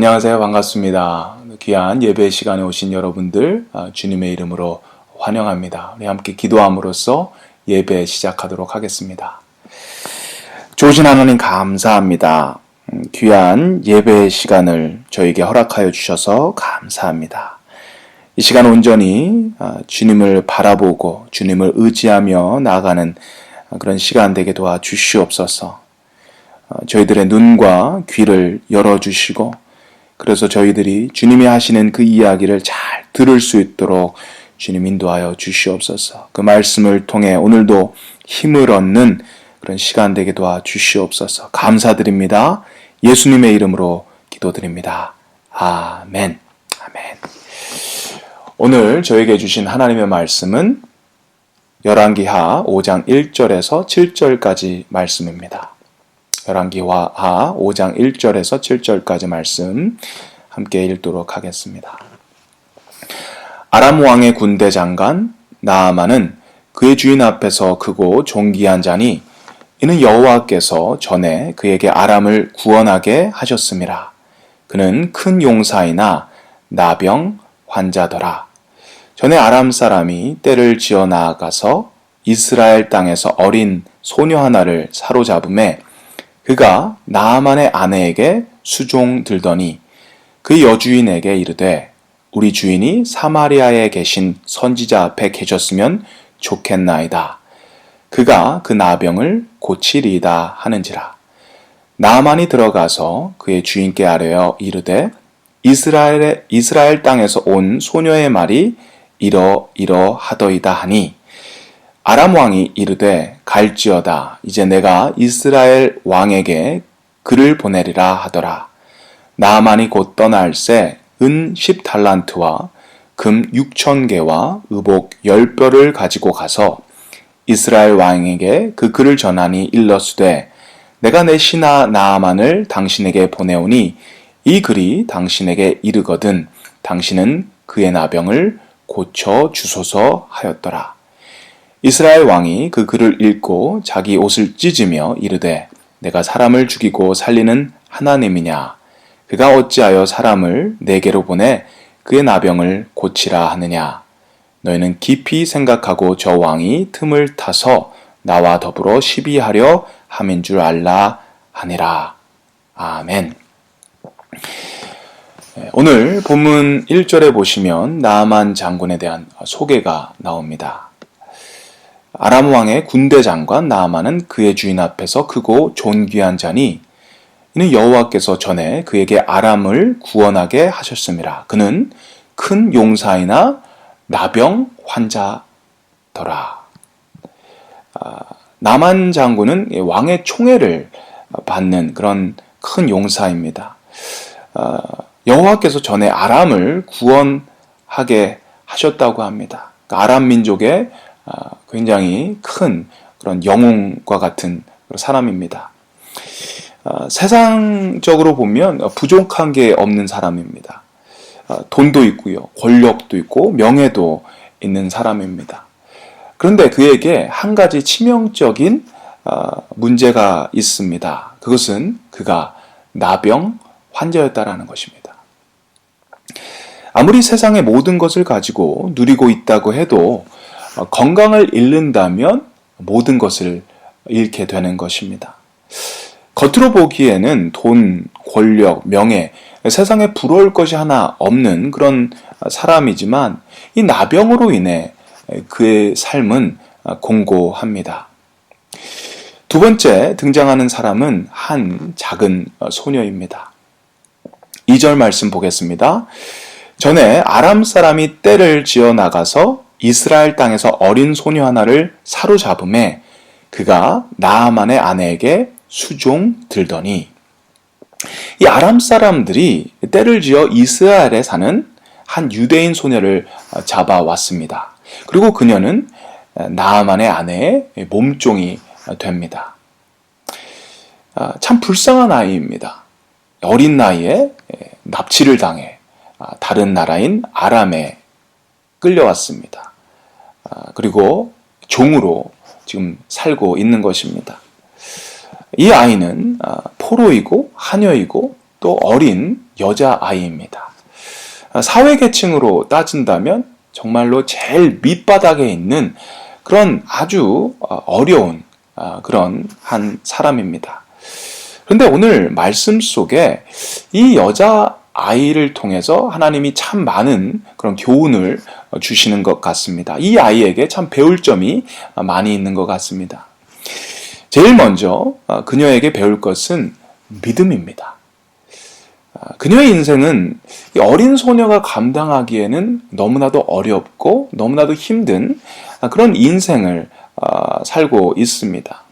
안녕하세요. 반갑습니다. 귀한 예배 시간에 오신 여러분들 주님의 이름으로 환영합니다. 우리 함께 기도함으로써 예배 시작하도록 하겠습니다. 좋으신 하나님 감사합니다. 귀한 예배 시간을 저에게 허락하여 주셔서 감사합니다. 이 시간 온전히 주님을 바라보고 주님을 의지하며 나아가는 그런 시간 되게 도와주시옵소서. 저희들의 눈과 귀를 열어주시고 그래서 저희들이 주님이 하시는 그 이야기를 잘 들을 수 있도록 주님 인도하여 주시옵소서. 그 말씀을 통해 오늘도 힘을 얻는 그런 시간 되게 도와주시옵소서. 감사드립니다. 예수님의 이름으로 기도드립니다. 아멘. 아멘. 오늘 저에게 주신 하나님의 말씀은 열왕기하 5장 1절에서 7절까지 말씀입니다. 열왕기하 5장 1절에서 7절까지 말씀 함께 읽도록 하겠습니다. 아람 왕의 군대 장관 나아만은 그의 주인 앞에서 크고 존귀한 자니 이는 여호와께서 전에 그에게 아람을 구원하게 하셨음이라. 그는 큰 용사이나 나병 환자더라. 전에 아람 사람이 떼를 지어 나아가서 이스라엘 땅에서 어린 소녀 하나를 사로잡음에 그가 나아만의 아내에게 수종 들더니 그 여주인에게 이르되 우리 주인이 사마리아에 계신 선지자 앞에 계셨으면 좋겠나이다. 그가 그 나병을 고치리이다 하는지라. 나아만이 들어가서 그의 주인께 아뢰어 이르되 이스라엘 땅에서 온 소녀의 말이 이러하더이다 하니 아람 왕이 이르되 갈지어다. 이제 내가 이스라엘 왕에게 글을 보내리라 하더라. 나아만이 곧 떠날새 은 10달란트와 금 6,000개와 의복 10벌을 가지고 가서 이스라엘 왕에게 그 글을 전하니 일러스되 내가 내 신하 나아만을 당신에게 보내오니 이 글이 당신에게 이르거든 당신은 그의 나병을 고쳐 주소서 하였더라. 이스라엘 왕이 그 글을 읽고 자기 옷을 찢으며 이르되 내가 사람을 죽이고 살리는 하나님이냐? 그가 어찌하여 사람을 내게로 보내 그의 나병을 고치라 하느냐? 너희는 깊이 생각하고 저 왕이 틈을 타서 나와 더불어 시비하려 함인 줄 알라 하니라. 아멘. 오늘 본문 1절에 보시면 나아만 장군에 대한 소개가 나옵니다. 아람 왕의 군대 장관 나아만은 그의 주인 앞에서 크고 존귀한 자니 이는 여호와께서 전에 그에게 아람을 구원하게 하셨음이라. 그는 큰 용사이나 나병 환자더라. 나만 장군은 왕의 총애를 받는 그런 큰 용사입니다. 여호와께서 전에 아람을 구원하게 하셨다고 합니다. 아람 민족의 굉장히 큰 그런 영웅과 같은 사람입니다. 세상적으로 보면 부족한 게 없는 사람입니다. 돈도 있고요, 권력도 있고 명예도 있는 사람입니다. 그런데 그에게 한 가지 치명적인 문제가 있습니다. 그것은 그가 나병 환자였다라는 것입니다. 아무리 세상의 모든 것을 가지고 누리고 있다고 해도 건강을 잃는다면 모든 것을 잃게 되는 것입니다. 겉으로 보기에는 돈, 권력, 명예, 세상에 부러울 것이 하나 없는 그런 사람이지만 이 나병으로 인해 그의 삶은 공고합니다. 두 번째 등장하는 사람은 한 작은 소녀입니다. 2절 말씀 보겠습니다. 전에 아람 사람이 떼를 지어 나가서 이스라엘 땅에서 어린 소녀 하나를 사로잡음에 그가 나아만의 아내에게 수종 들더니 이 아람 사람들이 떼를 지어 이스라엘에 사는 한 유대인 소녀를 잡아왔습니다. 그리고 그녀는 나아만의 아내의 몸종이 됩니다. 참 불쌍한 아이입니다. 어린 나이에 납치를 당해 다른 나라인 아람에 끌려왔습니다. 그리고 종으로 지금 살고 있는 것입니다. 이 아이는 포로이고 하녀이고 또 어린 여자아이입니다. 사회계층으로 따진다면 정말로 제일 밑바닥에 있는 그런 아주 어려운 그런 한 사람입니다. 그런데 오늘 말씀 속에 이 여자아이를 통해서 하나님이 참 많은 그런 교훈을 주시는 것 같습니다. 이 아이에게 참 배울 점이 많이 있는 것 같습니다. 제일 먼저 그녀에게 배울 것은 믿음입니다. 그녀의 인생은 어린 소녀가 감당하기에는 너무나도 어렵고 너무나도 힘든 그런 인생을 살고 있습니다.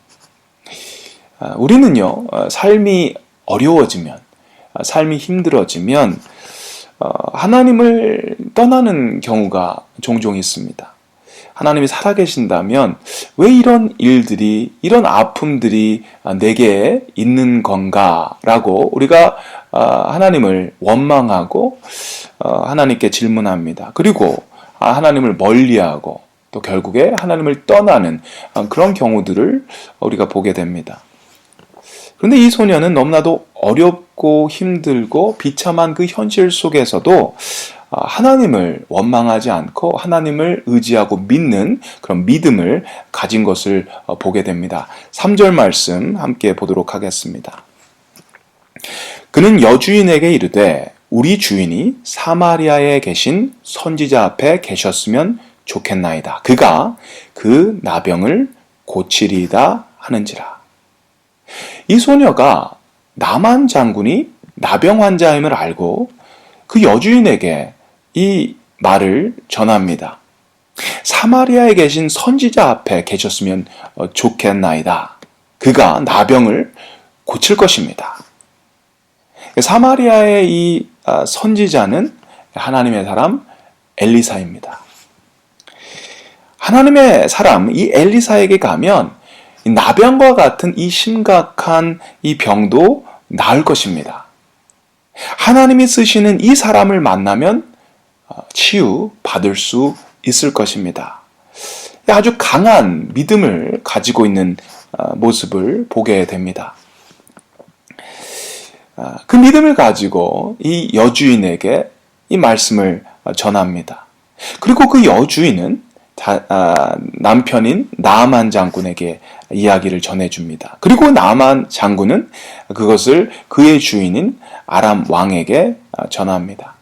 우리는요, 삶이 어려워지면, 삶이 힘들어지면 하나님을 떠나는 경우가 종종 있습니다. 하나님이 살아계신다면 왜 이런 일들이, 이런 아픔들이 내게 있는 건가라고 우리가 하나님을 원망하고 하나님께 질문합니다. 그리고 하나님을 멀리하고 또 결국에 하나님을 떠나는 그런 경우들을 우리가 보게 됩니다. 그런데 이 소녀는 너무나도 어렵고 힘들고 비참한 그 현실 속에서도 하나님을 원망하지 않고 하나님을 의지하고 믿는 그런 믿음을 가진 것을 보게 됩니다. 3절 말씀 함께 보도록 하겠습니다. 그는 여주인에게 이르되 우리 주인이 사마리아에 계신 선지자 앞에 계셨으면 좋겠나이다. 그가 그 나병을 고치리이다 하는지라. 이 소녀가 나만 장군이 나병 환자임을 알고 그 여주인에게 이 말을 전합니다. 사마리아에 계신 선지자 앞에 계셨으면 좋겠나이다. 그가 나병을 고칠 것입니다. 사마리아의 이 선지자는 하나님의 사람 엘리사입니다. 하나님의 사람 이 엘리사에게 가면 나병과 같은 이 심각한 이 병도 나을 것입니다. 하나님이 쓰시는 이 사람을 만나면 치유 받을 수 있을 것입니다. 아주 강한 믿음을 가지고 있는 모습을 보게 됩니다. 그 믿음을 가지고 이 여주인에게 이 말씀을 전합니다. 그리고 그 여주인은 남편인 나아만 장군에게 이야기를 전해줍니다. 그리고 나아만 장군은 그것을 그의 주인인 아람 왕에게 전합니다.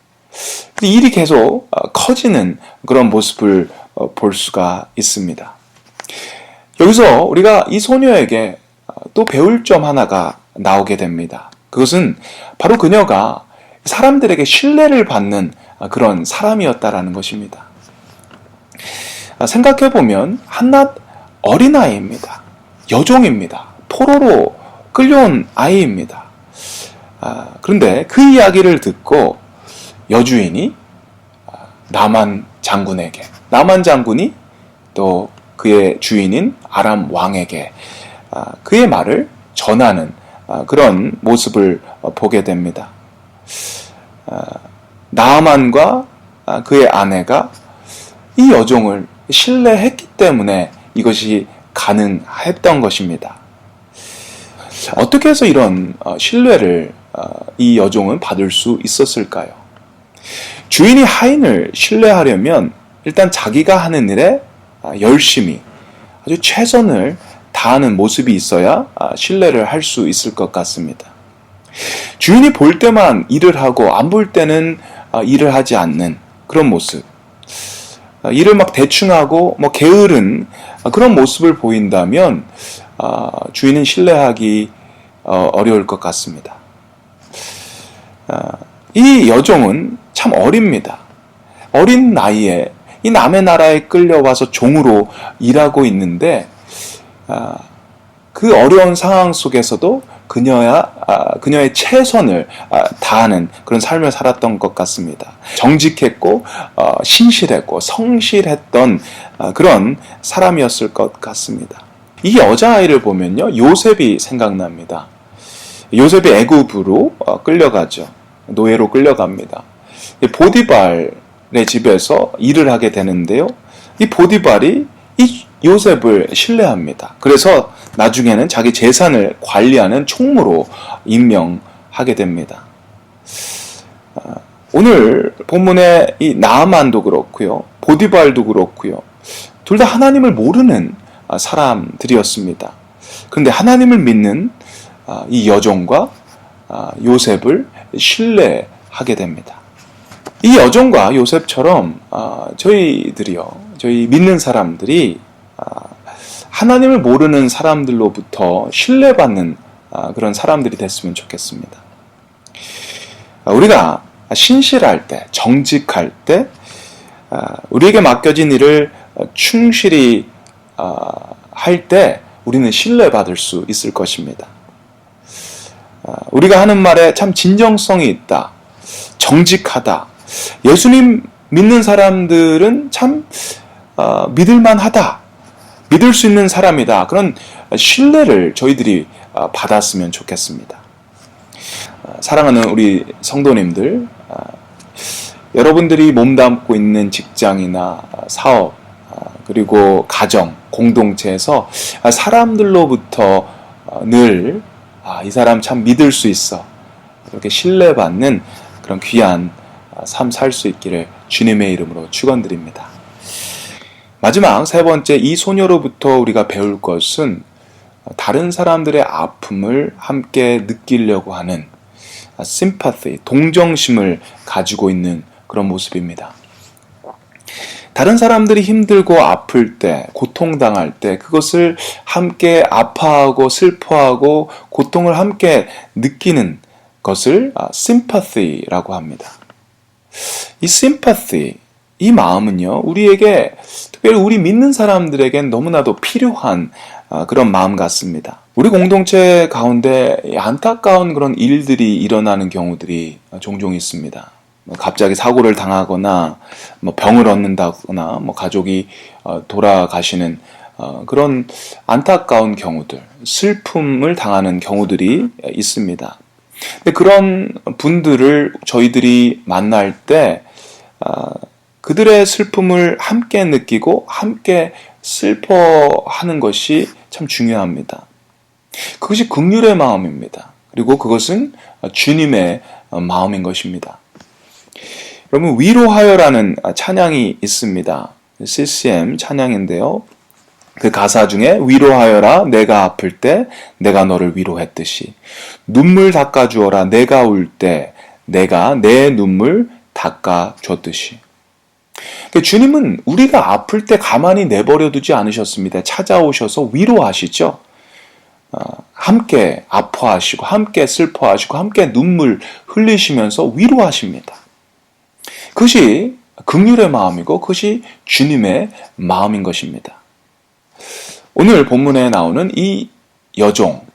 일이 계속 커지는 그런 모습을 볼 수가 있습니다. 여기서 우리가 이 소녀에게 또 배울 점 하나가 나오게 됩니다. 그것은 바로 그녀가 사람들에게 신뢰를 받는 그런 사람이었다라는 것입니다. 생각해보면 한낱 어린아이입니다. 여종입니다. 포로로 끌려온 아이입니다. 그런데 그 이야기를 듣고 여주인이 나만 장군에게, 나만 장군이 또 그의 주인인 아람 왕에게 그의 말을 전하는 그런 모습을 보게 됩니다. 나아만과 그의 아내가 이 여종을 신뢰했기 때문에 이것이 가능했던 것입니다. 어떻게 해서 이런 신뢰를 이 여종은 받을 수 있었을까요? 주인이 하인을 신뢰하려면 일단 자기가 하는 일에 열심히 아주 최선을 다하는 모습이 있어야 신뢰를 할 수 있을 것 같습니다. 주인이 볼 때만 일을 하고 안 볼 때는 일을 하지 않는 그런 모습, 일을 막 대충 하고 게으른 그런 모습을 보인다면 주인은 신뢰하기 어려울 것 같습니다. 이 여종은 참 어립니다. 어린 나이에 이 남의 나라에 끌려와서 종으로 일하고 있는데 그 어려운 상황 속에서도 그녀의 최선을 다하는 그런 삶을 살았던 것 같습니다. 정직했고 신실했고 성실했던 그런 사람이었을 것 같습니다. 이 여자아이를 보면요, 요셉이 생각납니다. 요셉이 애굽으로 끌려가죠. 노예로 끌려갑니다. 보디발의 집에서 일을 하게 되는데요, 이 보디발이 이 요셉을 신뢰합니다. 그래서 나중에는 자기 재산을 관리하는 총무로 임명하게 됩니다. 오늘 본문의 이 나아만도 그렇고요, 보디발도 그렇고요, 둘 다 하나님을 모르는 사람들이었습니다. 그런데 하나님을 믿는 이 여종과 요셉을 신뢰하게 됩니다. 이 여종과 요셉처럼 저희 믿는 사람들이 하나님을 모르는 사람들로부터 신뢰받는 그런 사람들이 됐으면 좋겠습니다. 우리가 신실할 때, 정직할 때, 우리에게 맡겨진 일을 충실히 할 때 우리는 신뢰받을 수 있을 것입니다. 우리가 하는 말에 참 진정성이 있다, 정직하다, 예수님 믿는 사람들은 참 믿을만하다, 믿을 수 있는 사람이다, 그런 신뢰를 저희들이 받았으면 좋겠습니다. 사랑하는 우리 성도님들, 여러분들이 몸담고 있는 직장이나 사업, 그리고 가정, 공동체에서 사람들로부터 늘 이 사람 참 믿을 수 있어, 이렇게 신뢰받는 그런 귀한 삶 살 수 있기를 주님의 이름으로 축원드립니다. 마지막 세 번째, 이 소녀로부터 우리가 배울 것은 다른 사람들의 아픔을 함께 느끼려고 하는 sympathy, 동정심을 가지고 있는 그런 모습입니다. 다른 사람들이 힘들고 아플 때, 고통당할 때 그것을 함께 아파하고 슬퍼하고 고통을 함께 느끼는 것을 sympathy라고 합니다. 이 sympathy, 이 마음은요, 우리에게, 특별히 우리 믿는 사람들에겐 너무나도 필요한 그런 마음 같습니다. 우리 공동체 가운데 안타까운 그런 일들이 일어나는 경우들이 종종 있습니다. 갑자기 사고를 당하거나 병을 얻는다거나 가족이 돌아가시는 그런 안타까운 경우들, 슬픔을 당하는 경우들이 있습니다. 근데 그런 분들을 저희들이 만날 때 그들의 슬픔을 함께 느끼고 함께 슬퍼하는 것이 참 중요합니다. 그것이 긍휼의 마음입니다. 그리고 그것은 주님의 마음인 것입니다. 여러분, 위로하여라는 찬양이 있습니다. CCM 찬양인데요. 그 가사 중에 위로하여라 내가 아플 때 내가 너를 위로했듯이, 눈물 닦아주어라 내가 울 때 내가 내 눈물 닦아줬듯이. 주님은 우리가 아플 때 가만히 내버려 두지 않으셨습니다. 찾아오셔서 위로하시죠. 함께 아파하시고 함께 슬퍼하시고 함께 눈물 흘리시면서 위로하십니다. 그것이 긍휼의 마음이고 그것이 주님의 마음인 것입니다. 오늘 본문에 나오는 이 여종,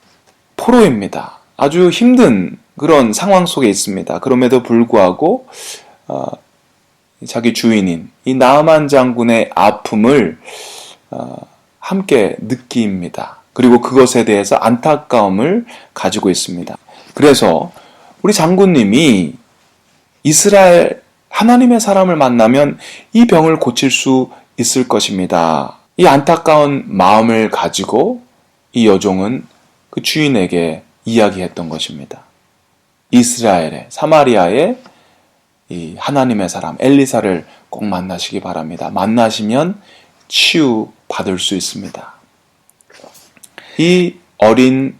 포로입니다. 아주 힘든 그런 상황 속에 있습니다. 그럼에도 불구하고 자기 주인인 이 나아만 장군의 아픔을 함께 느낍니다. 그리고 그것에 대해서 안타까움을 가지고 있습니다. 그래서 우리 장군님이 이스라엘 하나님의 사람을 만나면 이 병을 고칠 수 있을 것입니다. 이 안타까운 마음을 가지고 이 여종은 그 주인에게 이야기했던 것입니다. 이스라엘의, 사마리아의 이 하나님의 사람 엘리사를 꼭 만나시기 바랍니다. 만나시면 치유 받을 수 있습니다. 이 어린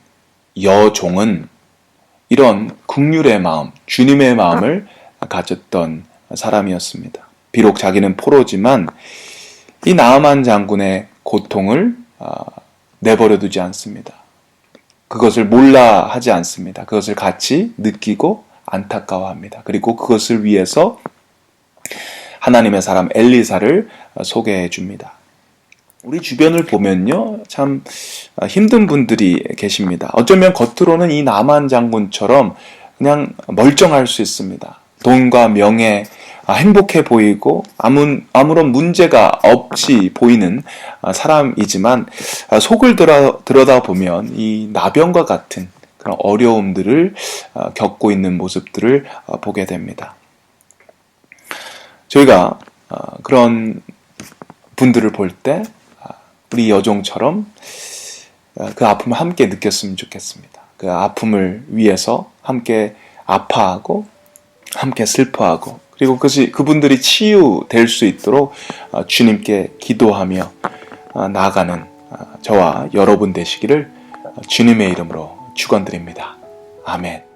여종은 이런 긍휼의 마음, 주님의 마음을 가졌던 사람이었습니다. 비록 자기는 포로지만 이 나아만 장군의 고통을 내버려 두지 않습니다. 그것을 몰라 하지 않습니다. 그것을 같이 느끼고 안타까워합니다. 그리고 그것을 위해서 하나님의 사람 엘리사를 소개해 줍니다. 우리 주변을 보면요, 참 힘든 분들이 계십니다. 어쩌면 겉으로는 이 나만 장군처럼 그냥 멀쩡할 수 있습니다. 돈과 명예, 행복해 보이고 아무런 문제가 없이 보이는 사람이지만 속을 들여다보면 이 나병과 같은 그런 어려움들을 겪고 있는 모습들을 보게 됩니다. 저희가 그런 분들을 볼 때 우리 여종처럼 그 아픔을 함께 느꼈으면 좋겠습니다. 그 아픔을 위해서 함께 아파하고 함께 슬퍼하고 그리고 그분들이 치유될 수 있도록 주님께 기도하며 나아가는 저와 여러분 되시기를 주님의 이름으로 축원드립니다. 아멘.